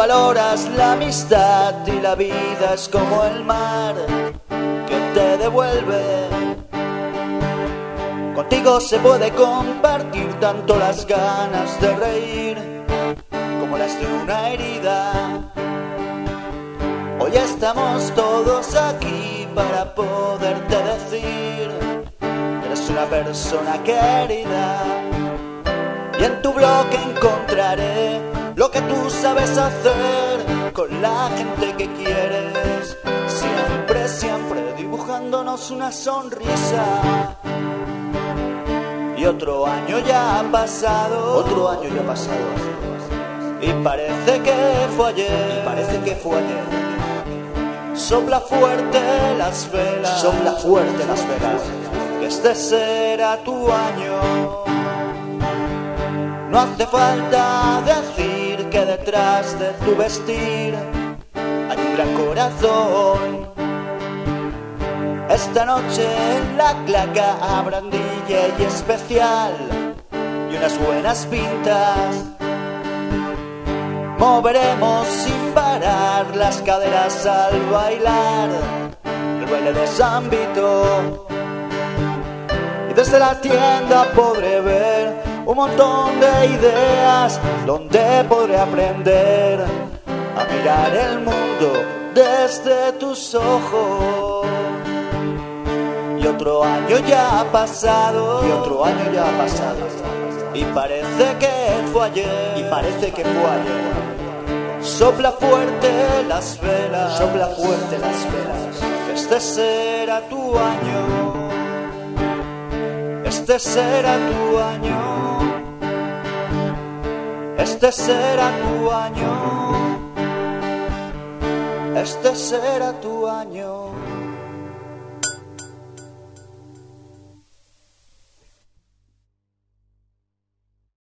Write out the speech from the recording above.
valoras la amistad y la vida es como el mar que te devuelve. Contigo se puede compartir tanto las ganas de reír como las de una herida. Hoy estamos todos aquí para poderte decir: eres una persona querida. Y en tu blog encontraré lo que tú sabes hacer con la gente que quieres. Siempre, siempre dibujándonos una sonrisa. Y otro año ya ha pasado. Otro año ya ha pasado. Y parece que fue ayer. Y parece que fue ayer. Sopla fuerte las velas. Sopla fuerte las velas. Que este será tu año. No hace falta decir que detrás de tu vestir hay un gran corazón. Esta noche en la Claca habrá un DJ especial y unas buenas pintas. Moveremos sin parar las caderas al bailar el baile de San Vito. Y desde la tienda podré ver un montón de ideas donde podré aprender a mirar el mundo desde tus ojos. Y otro año ya ha pasado. Y otro año ya ha pasado. Y parece que fue ayer. Y parece que fue ayer. Sopla fuerte las velas. Sopla fuerte las velas. Que este será tu año. Este será tu año. Este será tu año. Este será tu año.